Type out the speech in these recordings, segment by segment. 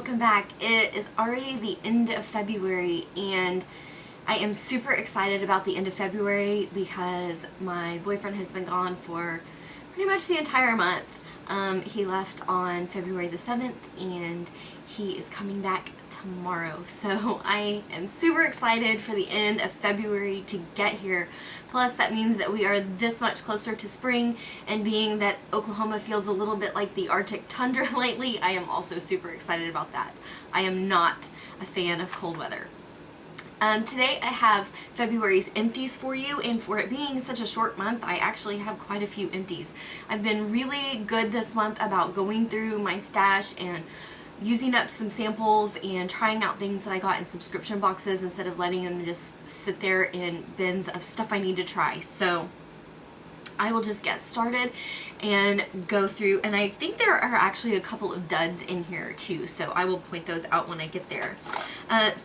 welcome back. It is already the end of February and I am super excited about the end of February because my boyfriend has been gone for pretty much the entire month. He left on February the 7th and he is coming back tomorrow. So I am super excited for the end of February to get here. Plus that means that we are this much closer to spring, and being that Oklahoma feels a little bit like the Arctic tundra lately, I am also super excited about that. I am not a fan of cold weather. Today I have February's empties for you, and for it being such a short month, I actually have quite a few empties. I've been really good this month about going through my stash and using up some samples and trying out things that I got in subscription boxes instead of letting them just sit there in bins of stuff I need to try. So I will just get started and go through, and I think there are actually a couple of duds in here too, so I will point those out when I get there.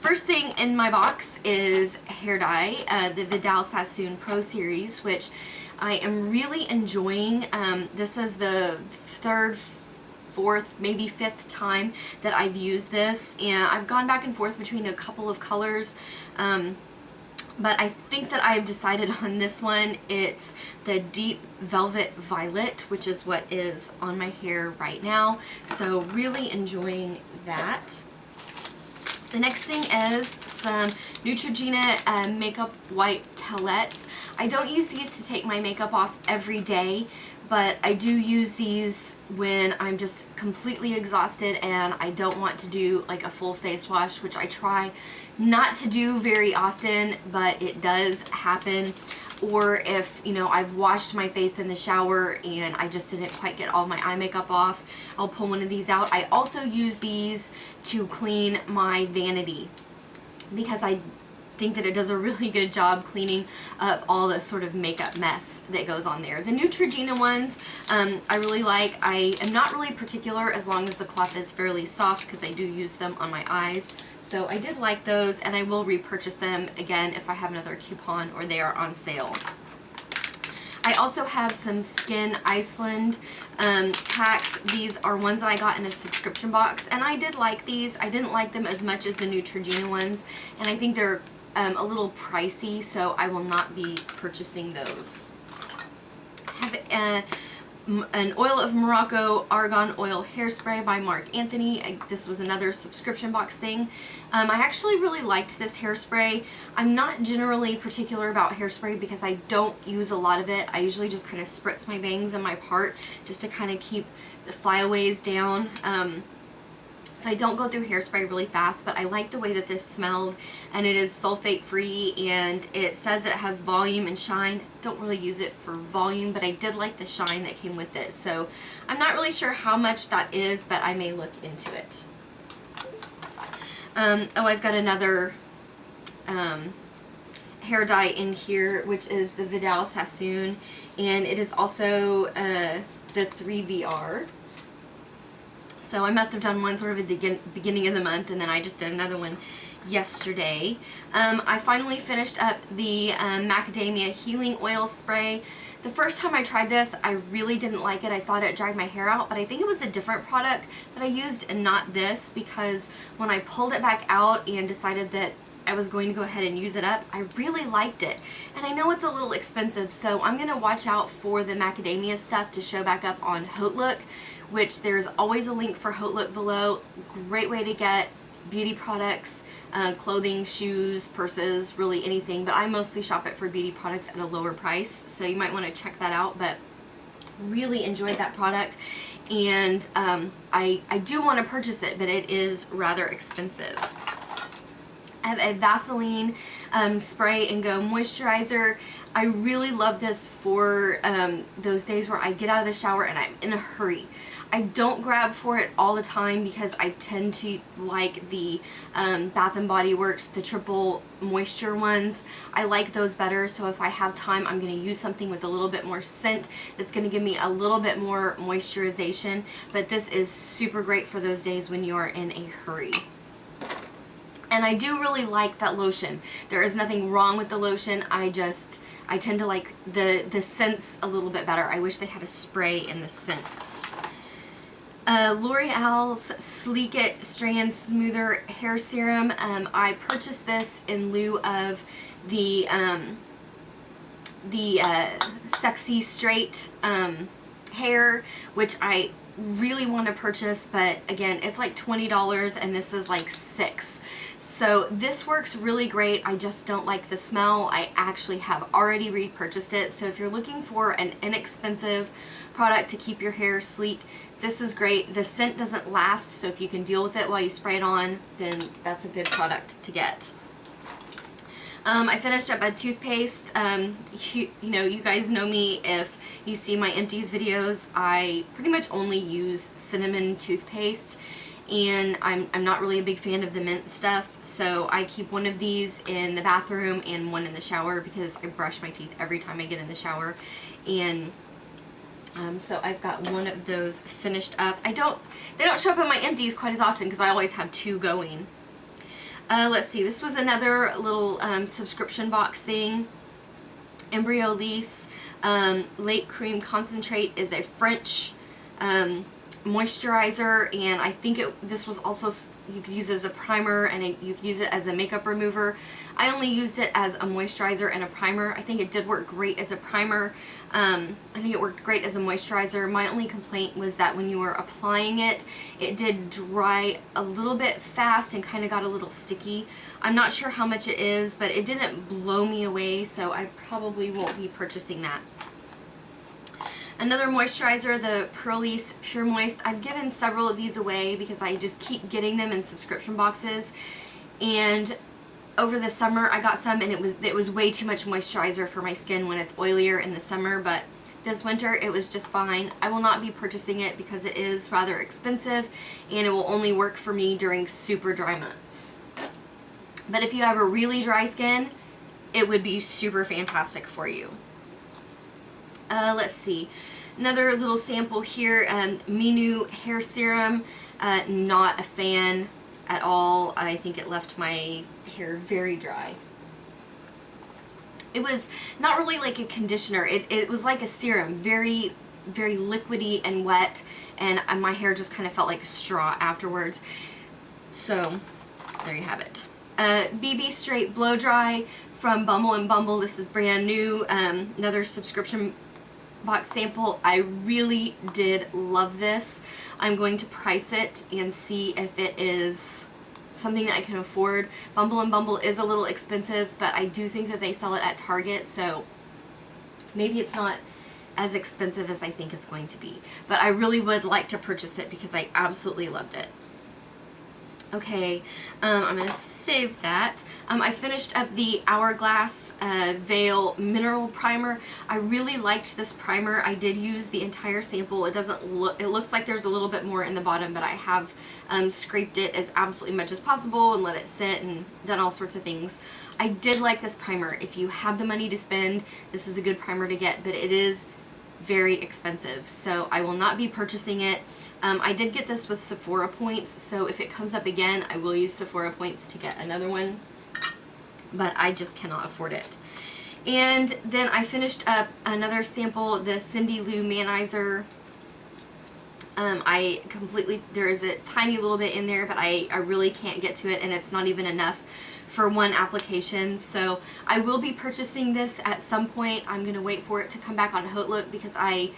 First thing in my box is hair dye, the Vidal Sassoon Pro Series, which I am really enjoying. This is the third, fourth, maybe fifth time that I've used this, and I've gone back and forth between a couple of colors, but I think that I've decided on this one. It's the Deep Velvet Violet, which is what is on my hair right now, so really enjoying that. The next thing is some Neutrogena Makeup White Towelettes. I don't use these to take my makeup off every day, but I do use these when I'm just completely exhausted and I don't want to do like a full face wash, which I try not to do very often, but it does happen. Or if, you know, I've washed my face in the shower and I just didn't quite get all my eye makeup off, I'll pull one of these out. I also use these to clean my vanity because I think that it does a really good job cleaning up all the sort of makeup mess that goes on there. The Neutrogena ones I really like. I am not really particular as long as the cloth is fairly soft because I do use them on my eyes. So I did like those, and I will repurchase them again if I have another coupon or they are on sale. I also have some Skin Iceland packs. These are ones that I got in a subscription box, and I did like these. I didn't like them as much as the Neutrogena ones, and I think they're a little pricey, so I will not be purchasing those. I have an Oil of Morocco Argan Oil Hairspray by Mark Anthony. This was another subscription box thing. I actually really liked this hairspray. I'm not generally particular about hairspray because I don't use a lot of it. I usually just kind of spritz my bangs and my part just to kind of keep the flyaways down. So I don't go through hairspray really fast, but I like the way that this smelled, and it is sulfate free, and it says it has volume and shine. Don't really use it for volume, but I did like the shine that came with it. So I'm not really sure how much that is, but I may look into it. Oh, I've got another hair dye in here, which is the Vidal Sassoon, and it is also the 3VR. So I must have done one sort of at the beginning of the month, and then I just did another one yesterday. I finally finished up the Macadamia Healing Oil Spray. The first time I tried this, I really didn't like it. I thought it dried my hair out, but I think it was a different product that I used and not this, because when I pulled it back out and decided that I was going to go ahead and use it up, I really liked it. And I know it's a little expensive, so I'm going to watch out for the macadamia stuff to show back up on HauteLook, which there's always a link for HauteLook below. Great way to get beauty products, clothing, shoes, purses, really anything, but I mostly shop it for beauty products at a lower price, so you might want to check that out. But really enjoyed that product, and I do want to purchase it, but it is rather expensive. I have a Vaseline Spray and Go Moisturizer. I really love this for those days where I get out of the shower and I'm in a hurry. I don't grab for it all the time because I tend to like the Bath & Body Works, the triple moisture ones. I like those better, so if I have time, I'm going to use something with a little bit more scent that's going to give me a little bit more moisturization. But this is super great for those days when you're in a hurry. And I do really like that lotion. There is nothing wrong with the lotion. I tend to like the scents a little bit better. I wish they had a spray in the scents. L'Oreal's Sleek It Strand Smoother Hair Serum. I purchased this in lieu of the Sexy Straight hair, which I really want to purchase, but again, it's like $20 and this is like $6. So this works really great. I just don't like the smell. I actually have already repurchased it. So if you're looking for an inexpensive product to keep your hair sleek, this is great. The scent doesn't last, so if you can deal with it while you spray it on, then that's a good product to get. I finished up a toothpaste. You know, you guys know me. If you see my Empties videos, I pretty much only use cinnamon toothpaste, and I'm not really a big fan of the mint stuff, so I keep one of these in the bathroom and one in the shower because I brush my teeth every time I get in the shower. And so I've got one of those finished up. They don't show up in my Empties quite as often because I always have two going. Let's see, this was another little subscription box thing. Embryo Lease Late Cream Concentrate is a French moisturizer, and I think this was also, you could use it as a primer and you could use it as a makeup remover. I only used it as a moisturizer and a primer. I think it did work great as a primer. I think it worked great as a moisturizer. My only complaint was that when you were applying it, it did dry a little bit fast and kind of got a little sticky. I'm not sure how much it is, but it didn't blow me away, so I probably won't be purchasing that. Another moisturizer, the Prolise Pure Moist. I've given several of these away because I just keep getting them in subscription boxes. And over the summer I got some, and it was way too much moisturizer for my skin when it's oilier in the summer, but this winter it was just fine. I will not be purchasing it because it is rather expensive and it will only work for me during super dry months. But if you have a really dry skin, it would be super fantastic for you. Let's see, another little sample here, Minu Hair Serum. Not a fan at all. I think it left my hair very dry. It was not really like a conditioner. It was like a serum, very, very liquidy and wet, and my hair just kind of felt like straw afterwards. So there you have it. BB Straight Blow Dry from Bumble & Bumble. This is brand new. Another subscription box sample. I really did love this. I'm going to price it and see if it is something that I can afford. Bumble & Bumble is a little expensive, but I do think that they sell it at Target, so maybe it's not as expensive as I think it's going to be. But I really would like to purchase it because I absolutely loved it. Okay, I'm going to save that. I finished up the Hourglass Veil Mineral Primer. I really liked this primer. I did use the entire sample. It looks like there's a little bit more in the bottom, but I have scraped it as absolutely much as possible and let it sit and done all sorts of things. I did like this primer. If you have the money to spend, this is a good primer to get, but it is very expensive, so I will not be purchasing it. I did get this with Sephora points, so if it comes up again, I will use Sephora points to get another one, but I just cannot afford it. And then I finished up another sample, the Cindy Lou Manizer. There is a tiny little bit in there, but I really can't get to it, and it's not even enough for one application. So I will be purchasing this at some point. I'm going to wait for it to come back on HauteLook because I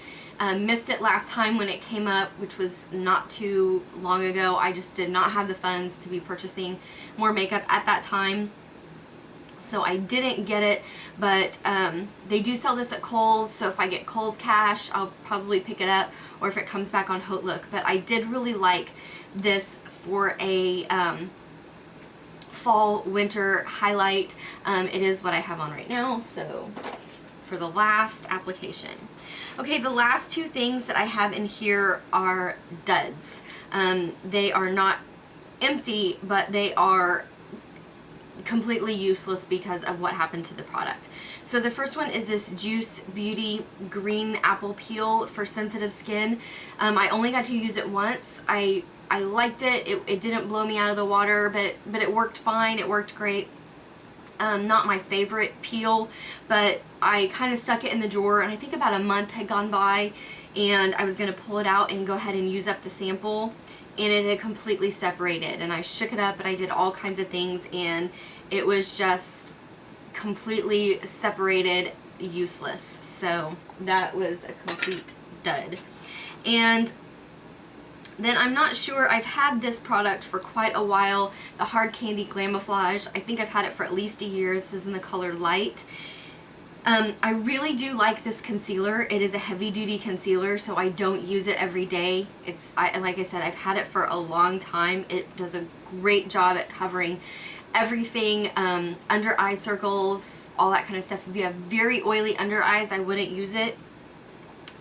missed it last time when it came up, which was not too long ago. I just did not have the funds to be purchasing more makeup at that time, so I didn't get it. But they do sell this at Kohl's, so if I get Kohl's cash, I'll probably pick it up, or if it comes back on HauteLook. But I did really like this for a fall winter highlight. It is what I have on right now, so for the last application. Okay, the last two things that I have in here are duds. They are not empty, but they are completely useless because of what happened to the product. So the first one is this Juice Beauty Green Apple Peel for sensitive skin. I only got to use it once. I liked it. It didn't blow me out of the water, but it worked fine. It worked great. Not my favorite peel, but I kind of stuck it in the drawer, and I think about a month had gone by, and I was going to pull it out and go ahead and use up the sample, and it had completely separated, and I shook it up and I did all kinds of things, and it was just completely separated, useless. So that was a complete dud. And then I'm not sure, I've had this product for quite a while, the Hard Candy Glamouflage. I think I've had it for at least a year. This is in the color Light. I really do like this concealer. It is a heavy duty concealer, so I don't use it every day. Like I said, I've had it for a long time. It does a great job at covering everything, under eye circles, all that kind of stuff. If you have very oily under eyes, I wouldn't use it.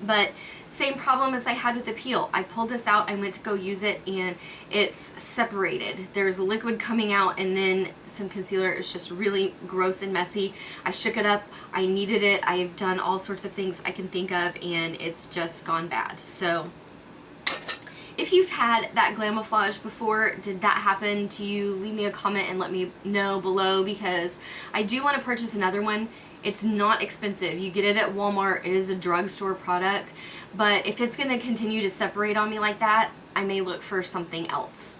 But same problem as I had with the peel. I pulled this out, I went to go use it, and it's separated. There's liquid coming out and then some concealer. It's just really gross and messy. I shook it up, I kneaded it, I've done all sorts of things I can think of, and it's just gone bad. So if you've had that Glamouflage before, did that happen to you? Leave me a comment and let me know below, because I do want to purchase another one. It's not expensive. You get it at Walmart. It is a drugstore product. But if it's going to continue to separate on me like that, I may look for something else.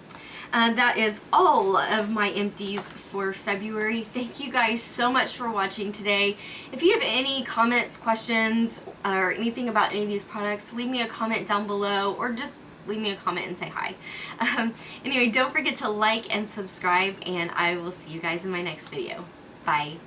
That is all of my empties for February. Thank you guys so much for watching today. If you have any comments, questions, or anything about any of these products, leave me a comment down below, or just leave me a comment and say hi. Anyway, don't forget to like and subscribe, and I will see you guys in my next video. Bye.